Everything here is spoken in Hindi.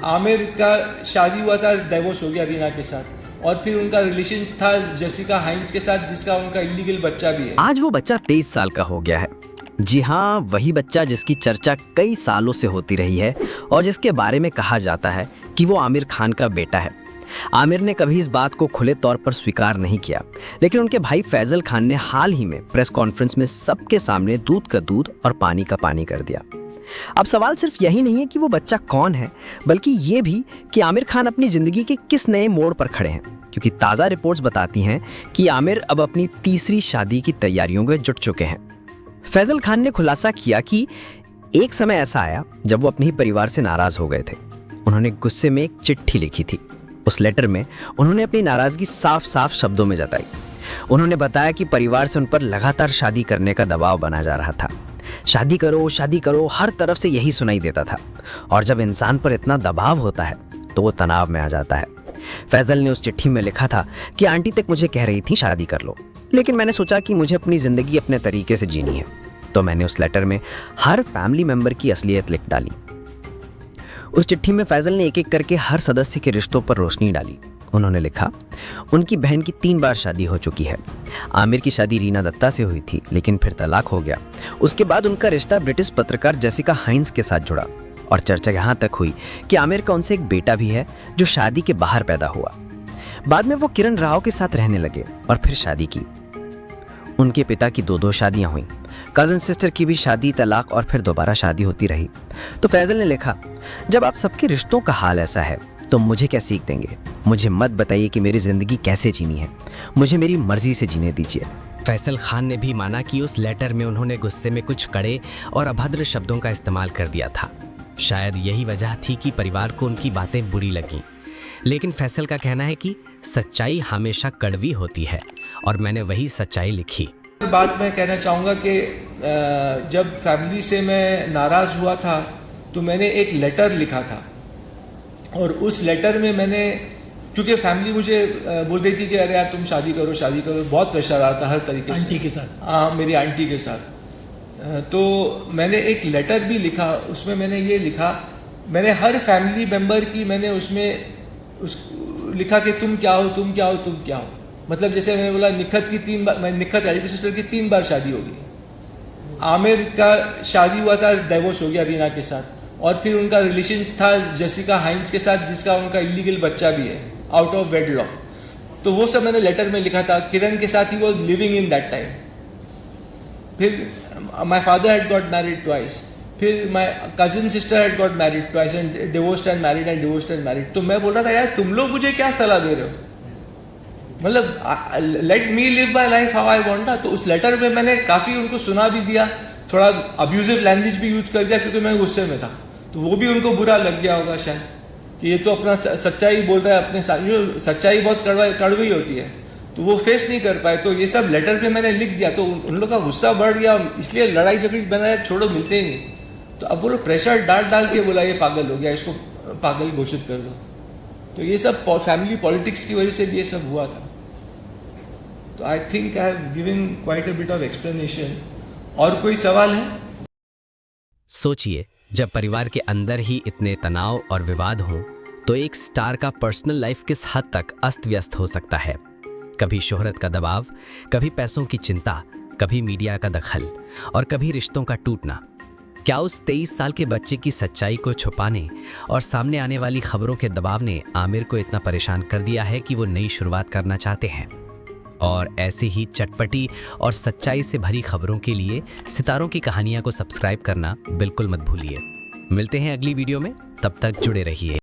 आमिर का शादी हुआ था, डाइवोर्स हो गया रीना के साथ, और फिर उनका रिलेशन था जेसिका हाइंस के साथ, जिसका उनका इलीगल बच्चा भी है। आज वो बच्चा 23 साल का हो गया है। जी हाँ, वही बच्चा जिसकी चर्चा कई सालों से होती रही है और जिसके बारे में कहा जाता है कि वो आमिर खान का बेटा है। आमिर ने कभी इस बात को खुले तौर पर स्वीकार नहीं किया, लेकिन उनके भाई फैजल खान ने हाल ही में प्रेस कॉन्फ्रेंस में सबके सामने दूध का दूध और पानी का पानी कर दिया। अब सवाल सिर्फ यही नहीं है कि वो बच्चा कौन है, बल्कि ये भी कि आमिर खान अपनी जिंदगी के किस नए मोड़ पर खड़े हैं, क्योंकि ताज़ा रिपोर्ट्स बताती हैं कि आमिर अब अपनी तीसरी शादी की तैयारियों में जुट चुके हैं। फैजल खान ने खुलासा किया कि एक समय ऐसा आया जब वो अपने ही परिवार से नाराज हो गए थे। उन्होंने गुस्से में एक चिट्ठी लिखी थी। उस लेटर में उन्होंने अपनी नाराजगी साफ साफ शब्दों में जताई। उन्होंने बताया कि परिवार से उन पर लगातार शादी करने का दबाव बना जा रहा था। शादी करो, हर तरफ से यही सुनाई देता था। और जब इंसान पर इतना दबाव होता है तो वो तनाव में आ जाता है। फैजल ने उस चिट्ठी में लिखा था कि आंटी तक मुझे कह रही थी शादी कर लो, लेकिन मैंने सोचा कि मुझे अपनी जिंदगी अपने तरीके से जीनी है, तो मैंने उस लेटर में हर फैमिली मेंबर की असलियत लिख डाली। उस चिट्ठी में फैजल ने एक एक करके हर सदस्य के रिश्तों पर रोशनी डाली। उन्होंने लिखा, उनकी बहन की 3 बार शादी हो चुकी है। आमिर की शादी रीना दत्ता से हुई थी, लेकिन फिर तलाक हो गया। उसके बाद उनका रिश्ता ब्रिटिश पत्रकार जेसिका हाइंस के साथ जुड़ा, और चर्चा यहाँ तक हुई कि आमिर का उनसे एक बेटा भी है जो शादी के बाहर पैदा हुआ। बाद में वो किरण राव के साथ रहने लगे और फिर शादी की। उनके पिता की 2 शादियां हुई। कजन सिस्टर की भी शादी, तलाक और फिर दोबारा शादी होती रही। तो फैजल ने लिखा, जब आप सबके रिश्तों का हाल ऐसा है तो मुझे क्या सीख देंगे? मुझे मत बताइए कि मेरी जिंदगी कैसे जीनी है, मुझे मेरी मर्जी से जीने दीजिए। फैसल खान ने भी माना कि उस लेटर में उन्होंने गुस्से में कुछ कड़े और अभद्र शब्दों का इस्तेमाल कर दिया था। शायद यही वजह थी कि परिवार को उनकी बातें बुरी लगीं। लेकिन फैसल का कहना है कि सच्चाई हमेशा कड़वी होती है और मैंने वही सच्चाई लिखी। बात मैं कहना चाहूँगा कि जब फैमिली से मैं नाराज़ हुआ था तो मैंने एक लेटर लिखा था, और उस लेटर में मैंने, क्योंकि फैमिली मुझे बोल रही थी कि अरे यार तुम शादी करो, बहुत प्रेशर आ रहा था हर तरीके से। आंटी के साथ? हाँ, मेरी आंटी के साथ। तो मैंने एक लेटर भी लिखा। उसमें मैंने ये लिखा, मैंने हर फैमिली मेम्बर की मैंने उसमें लिखा कि तुम क्या हो। मतलब जैसे मैंने बोला निखत की 3 बार, मैं निखत एल्डर सिस्टर की 3 बार शादी होगी। आमिर का शादी हुआ था, डाइवोर्स हो गया रीना के साथ, और फिर उनका रिलेशन था जेसिका हाइंस के साथ, जिसका उनका इलीगल बच्चा भी है, आउट ऑफ वेडलॉक। तो वो सब मैंने लेटर में लिखा था। किरण के साथ ही was living in that time. फिर my father had got married twice, फिर my cousin sister had got married twice and divorced and married. तो मैं बोल रहा था यार तुम लोग मुझे क्या सलाह दे रहे हो, मतलब let me live my life how I want. तो उस लेटर में मैंने काफ़ी उनको सुना भी दिया, थोड़ा अब्यूजिव लैंग्वेज भी यूज कर दिया क्योंकि मैं गुस्से में था। तो वो भी उनको बुरा लग गया होगा शायद कि ये तो अपना सच्चाई बोल रहा है अपने साथ। जो सच्चाई बहुत कड़वी होती है, तो वो फेस नहीं कर पाए। तो ये सब लेटर पे मैंने लिख दिया, तो उन लोग का गुस्सा बढ़ गया, इसलिए लड़ाई झगड़ी बनाया, छोड़ो मिलते ही नहीं। तो अब वो लोग प्रेशर डाल के बोला ये पागल हो गया, इसको पागल घोषित कर दो। तो ये सब फैमिली पॉलिटिक्स की वजह से ये सब हुआ था। तो I think I have given quite a bit of explanation. और कोई सवाल है? सोचिए, जब परिवार के अंदर ही इतने तनाव और विवाद हों तो एक स्टार का पर्सनल लाइफ किस हद तक अस्त व्यस्त हो सकता है। कभी शोहरत का दबाव, कभी पैसों की चिंता, कभी मीडिया का दखल और कभी रिश्तों का टूटना। क्या उस 23 साल के बच्चे की सच्चाई को छुपाने और सामने आने वाली खबरों के दबाव ने आमिर को इतना परेशान कर दिया है कि वो नई शुरुआत करना चाहते हैं? और ऐसी ही चटपटी और सच्चाई से भरी खबरों के लिए सितारों की कहानियां को सब्सक्राइब करना बिल्कुल मत भूलिए। मिलते हैं अगली वीडियो में, तब तक जुड़े रहिए।